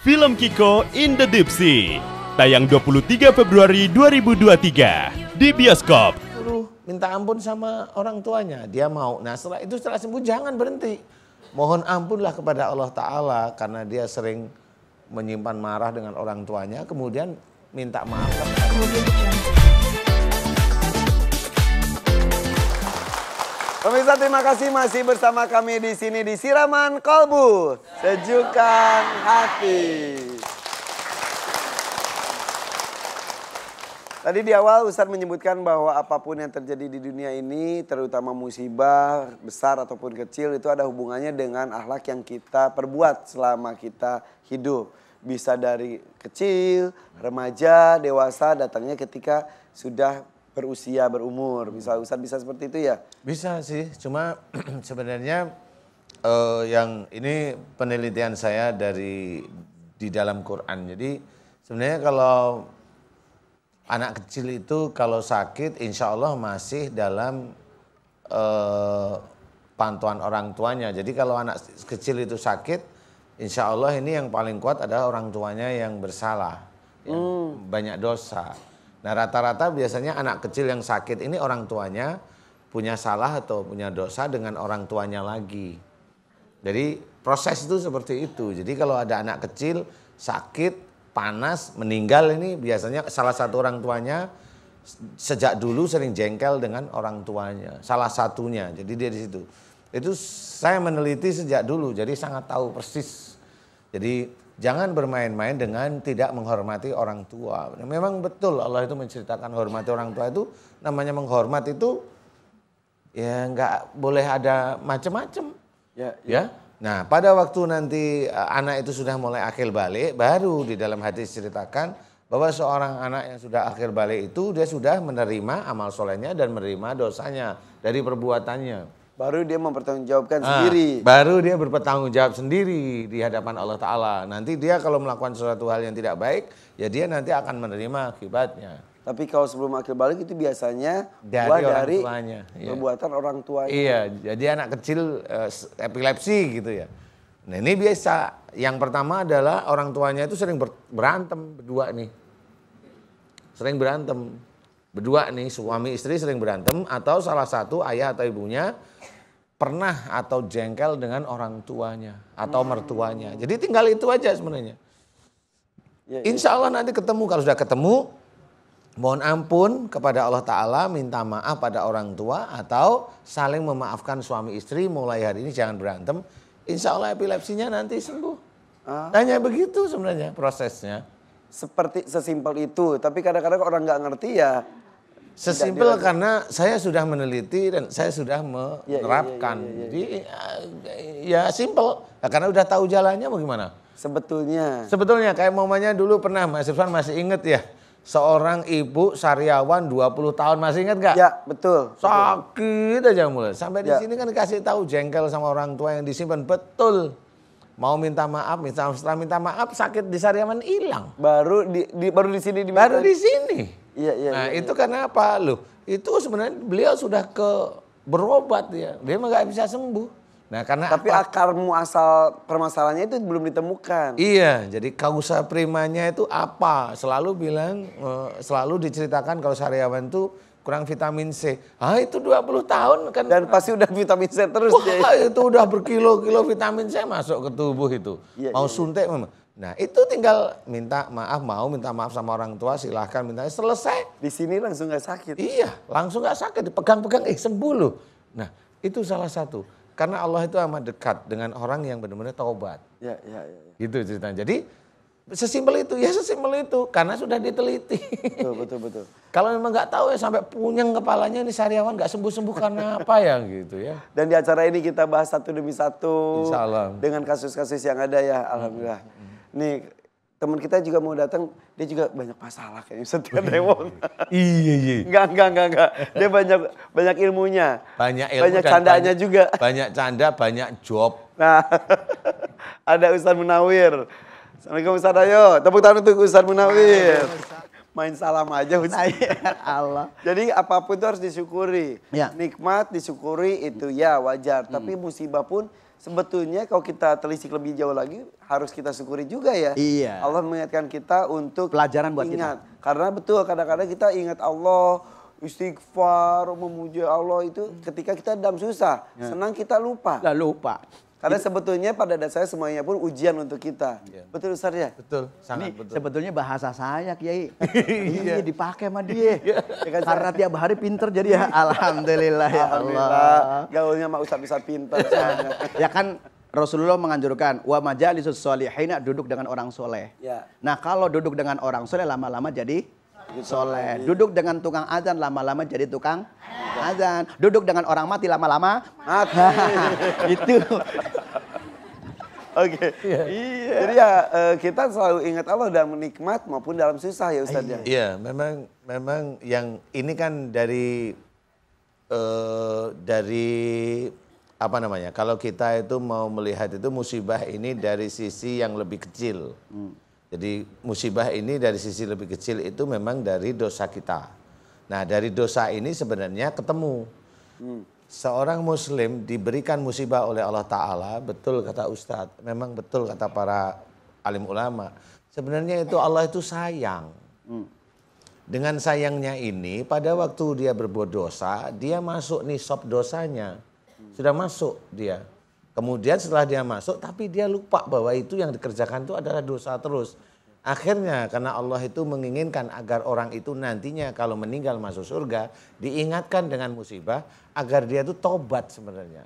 Film Kiko in the Deep Sea. Tayang 23 Februari 2023 di bioskop. Minta ampun sama orang tuanya, dia mau. Nah setelah sembuh jangan berhenti. Mohon ampunlah kepada Allah Ta'ala karena dia sering menyimpan marah dengan orang tuanya, kemudian minta maaf. Pemirsa, terima kasih masih bersama kami di sini di Siraman Kolbu, Sejukan Hati. Tadi di awal Ustadz menyebutkan bahwa apapun yang terjadi di dunia ini, terutama musibah besar ataupun kecil, itu ada hubungannya dengan akhlak yang kita perbuat selama kita hidup. Bisa dari kecil, remaja, dewasa, datangnya ketika sudah berusia, berumur. Bisa Ustadz bisa seperti itu ya? Bisa sih, cuma sebenarnya yang ini penelitian saya di dalam Quran. Jadi sebenarnya kalau anak kecil itu kalau sakit insya Allah masih dalam pantauan orang tuanya. Jadi kalau anak kecil itu sakit, insya Allah ini yang paling kuat adalah orang tuanya yang bersalah, yang banyak dosa. Nah rata-rata biasanya anak kecil yang sakit ini orang tuanya punya salah atau punya dosa dengan orang tuanya lagi. Jadi proses itu seperti itu. Jadi kalau ada anak kecil sakit, panas, meninggal ini biasanya salah satu orang tuanya sejak dulu sering jengkel dengan orang tuanya. Salah satunya, jadi dia di situ. Itu saya meneliti sejak dulu, jadi sangat tahu persis. Jadi jangan bermain-main dengan tidak menghormati orang tua. Memang betul Allah itu menceritakan hormati orang tua itu, namanya menghormat itu ya nggak boleh ada macam-macam. Ya. Nah pada waktu nanti anak itu sudah mulai akil balik, baru di dalam hadis ceritakan bahwa seorang anak yang sudah akil balik itu dia sudah menerima amal solehnya dan menerima dosanya dari perbuatannya. Baru dia mempertanggungjawabkan sendiri. Baru dia bertanggung jawab sendiri di hadapan Allah Ta'ala. Nanti dia kalau melakukan sesuatu hal yang tidak baik, ya dia nanti akan menerima akibatnya. Tapi kalau sebelum akil balik itu biasanya dari tuanya, perbuatan orang tuanya. Iya, jadi anak kecil epilepsi gitu ya. Nah ini biasa. Yang pertama adalah orang tuanya itu sering berantem berdua nih. Sering berantem. Berdua nih, suami istri sering berantem atau salah satu ayah atau ibunya pernah atau jengkel dengan orang tuanya atau mertuanya. Jadi tinggal itu aja sebenarnya. Insya Allah nanti ketemu, kalau sudah ketemu mohon ampun kepada Allah Ta'ala, minta maaf pada orang tua atau saling memaafkan suami istri, mulai hari ini jangan berantem. Insya Allah epilepsinya nanti sembuh. Hanya begitu sebenarnya prosesnya. Seperti sesimpel itu, tapi kadang-kadang orang nggak ngerti ya. Sesimpel karena saya sudah meneliti dan saya sudah menerapkan. Jadi ya simpel, karena udah tahu jalannya mau gimana? Sebetulnya kayak mamanya dulu pernah, Mas Irfan masih inget ya, seorang ibu sariawan 20 tahun, masih inget gak? Ya betul. Sakit aja mulai. Sampai di sini kan dikasih tahu jengkel sama orang tua yang disimpan, betul. Mau minta maaf, setelah minta maaf sakit di sariawan hilang. Baru di sini diminta. Baru di sini. Iya. Itu karena apa? Loh, itu sebenarnya beliau sudah berobat ya. Dia mah gak bisa sembuh. Nah, karena tapi akar muasal permasalahannya itu belum ditemukan. Iya, jadi kausa primanya itu apa? Selalu bilang, selalu diceritakan kalau sariawan itu kurang vitamin C. Itu 20 tahun kan. Dan pasti udah vitamin C terus. Wah, itu udah berkilo-kilo vitamin C masuk ke tubuh itu. Mau suntik memang. Nah itu tinggal minta maaf sama orang tua, silahkan minta, selesai. Di sini langsung gak sakit. Iya, langsung gak sakit, dipegang-pegang, sembuh loh. Nah itu salah satu. Karena Allah itu amat dekat dengan orang yang benar-benar taubat. Iya. Gitu ceritanya. Jadi sesimpel itu, karena sudah diteliti. Betul. Kalau memang nggak tahu ya sampai punyang kepalanya ini sariawan nggak sembuh karena apa ya gitu ya. Dan di acara ini kita bahas satu demi satu. Insya Allah. Dengan kasus-kasus yang ada ya, alhamdulillah. Nih teman kita juga mau datang, dia juga banyak masalah kayaknya Setia Dewong. Iya. Enggak. Dia banyak ilmunya. Banyak ilmu banyak dan candanya juga. Banyak canda, banyak job. Nah, ada Ustadz Munawir. Assalamualaikum Ustadz, ayo tepuk tangan untuk Ustadz Munawir. Main salam aja Ustadz. Allah. Jadi apapun itu harus disyukuri. Ya. Nikmat disyukuri itu ya wajar. Tapi musibah pun sebetulnya kalau kita telisik lebih jauh lagi harus kita syukuri juga ya. Iya. Allah mengingatkan kita untuk Pelajaran buat ingat. Karena betul kadang-kadang kita ingat Allah, istighfar, memuji Allah itu ketika kita dalam susah. Senang kita lupa. Lah lupa. Karena sebetulnya pada dasarnya semuanya pun ujian untuk kita. Betul Ustaz ya? Betul, sangat Ini betul. sebetulnya bahasa saya Kiai. Iya dipakai sama dia. Karena tiap hari pinter jadi ya alhamdulillah ya Allah. Alhamdulillah. Gaulnya sama Ustaz-Ustaz pintar. Ya kan Rasulullah menganjurkan wa majalisus sholihina duduk dengan orang soleh. Ya. Nah kalau duduk dengan orang soleh lama-lama jadi soleh. Duduk dengan tukang azan lama-lama jadi tukang azan. Duduk dengan orang mati lama-lama Mati. itu. Oke. Iya. Jadi ya kita selalu ingat Allah dalam nikmat maupun dalam susah ya Ustaz ya. Iya, memang yang ini kan dari apa namanya? Kalau kita itu mau melihat itu musibah ini dari sisi yang lebih kecil. Jadi musibah ini dari sisi lebih kecil itu memang dari dosa kita. Nah dari dosa ini sebenarnya ketemu. Seorang muslim diberikan musibah oleh Allah Ta'ala, betul kata Ustadz, memang betul kata para alim ulama. Sebenarnya itu Allah itu sayang. Dengan sayangnya ini pada waktu dia berbuat dosa, dia masuk nisab dosanya. Sudah masuk dia. Kemudian setelah dia masuk, tapi dia lupa bahwa itu yang dikerjakan itu adalah dosa terus. Akhirnya karena Allah itu menginginkan agar orang itu nantinya kalau meninggal masuk surga, diingatkan dengan musibah agar dia itu tobat sebenarnya.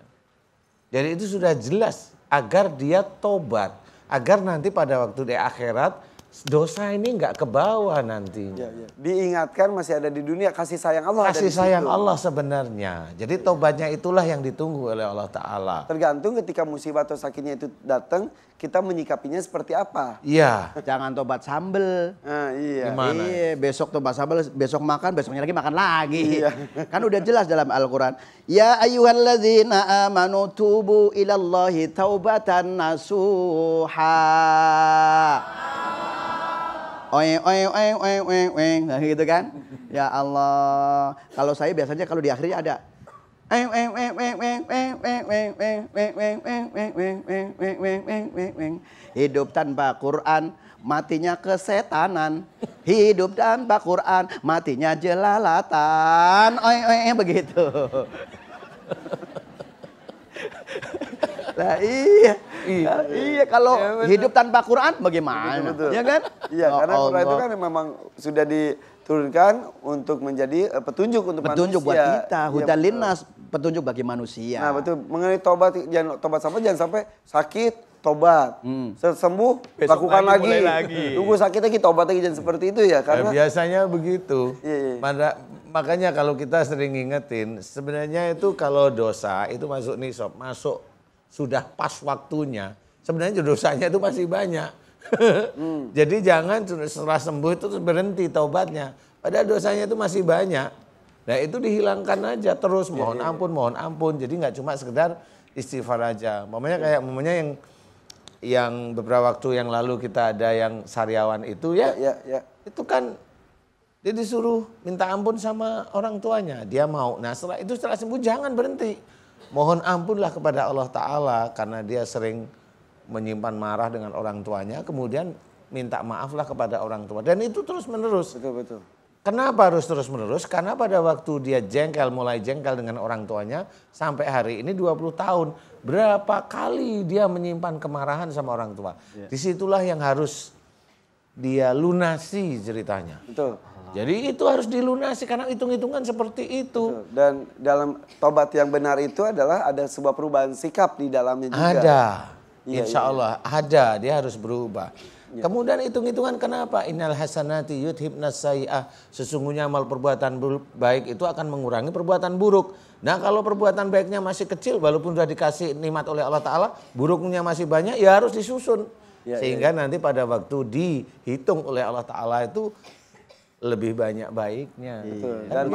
Jadi itu sudah jelas agar dia tobat. Agar nanti pada waktu di akhirat dosa ini nggak ke bawah nantinya. Ya. Diingatkan masih ada di dunia kasih sayang Allah. Kasih sayang Allah sebenarnya. Jadi tobatnya itulah yang ditunggu oleh Allah Ta'ala. Tergantung ketika musibah atau sakitnya itu datang, kita menyikapinya seperti apa. Iya. Jangan tobat sambel. Nah, iya. Gimana? Iya, besok tobat sambel, besok makan, besoknya lagi makan lagi. Iya. Kan udah jelas dalam Al-Quran. Ya ayyuhalladzina amanu tubu ilallahi taubatan nasuha. Nah, gitu kan? Ya Allah. Kalau saya biasanya kalau di akhirnya ada hidup tanpa Quran, matinya kesetanan. Hidup tanpa Quran, matinya jelalatan. Begitu. Lah iya. Iya kalau hidup tanpa Quran bagaimana? Betul. Ya kan? Iya, Ya karena Quran itu Allah. kan memang sudah diturunkan untuk menjadi petunjuk untuk Petunjuk buat manusia. kita, Iya, hudan betul. linnas, petunjuk bagi manusia. Nah betul, mengenai tobat, jangan sampai sakit, tobat. Sembuh, Besok lakukan lagi, lagi. mulai lagi. Tunggu sakit lagi, tobat lagi, jangan seperti itu ya. Karena Biasanya begitu. Iya. Makanya kalau kita sering ngingetin, sebenarnya itu kalau dosa itu masuk nisab, masuk sudah pas waktunya. Sebenarnya dosanya itu masih banyak. Jadi jangan setelah sembuh itu berhenti taubatnya. Padahal dosanya itu masih banyak. Nah itu dihilangkan aja terus, mohon ampun. Jadi nggak cuma sekedar istighfar aja. Mamanya yang beberapa waktu yang lalu kita ada yang Saryawan itu ya. Itu kan dia disuruh minta ampun sama orang tuanya. Dia mau. Nah setelah sembuh jangan berhenti. Mohon ampunlah kepada Allah Ta'ala karena dia sering menyimpan marah dengan orang tuanya. Kemudian minta maaflah kepada orang tua. Dan itu terus menerus. betul. Kenapa harus terus menerus? Karena pada waktu dia mulai jengkel dengan orang tuanya. Sampai hari ini 20 tahun. Berapa kali dia menyimpan kemarahan sama orang tua. Disitulah yang harus dia lunasi ceritanya. Betul. Jadi itu harus dilunasi karena hitung-hitungan seperti itu. Betul. Dan dalam tobat yang benar itu adalah ada sebuah perubahan sikap di dalamnya juga. Ada. Iya, Insya Allah ada, dia harus berubah. Kemudian hitung-hitungan kenapa? Innal hasanati yudhibnas sayi'ah. Sesungguhnya amal perbuatan baik itu akan mengurangi perbuatan buruk. Nah kalau perbuatan baiknya masih kecil, walaupun sudah dikasih nikmat oleh Allah Ta'ala, buruknya masih banyak, ya harus disusun. Sehingga nanti pada waktu dihitung oleh Allah Ta'ala itu lebih banyak baiknya. Betul. Dan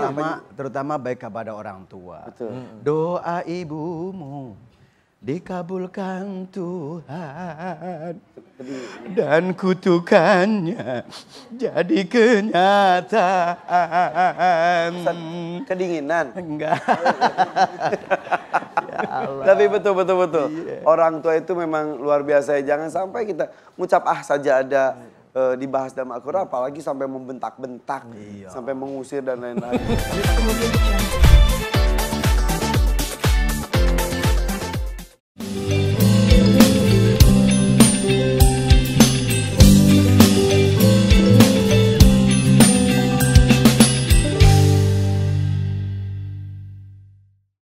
terutama baik kepada orang tua. Betul. Doa ibumu dikabulkan Tuhan dan kutukannya jadi kenyataan. Kedinginan. Enggak. Ya Tapi betul. Orang tua itu memang luar biasa ya. Jangan sampai kita ngucap saja ada dibahas dalam Al-Quran, apalagi sampai membentak-bentak, sampai mengusir dan lain-lain.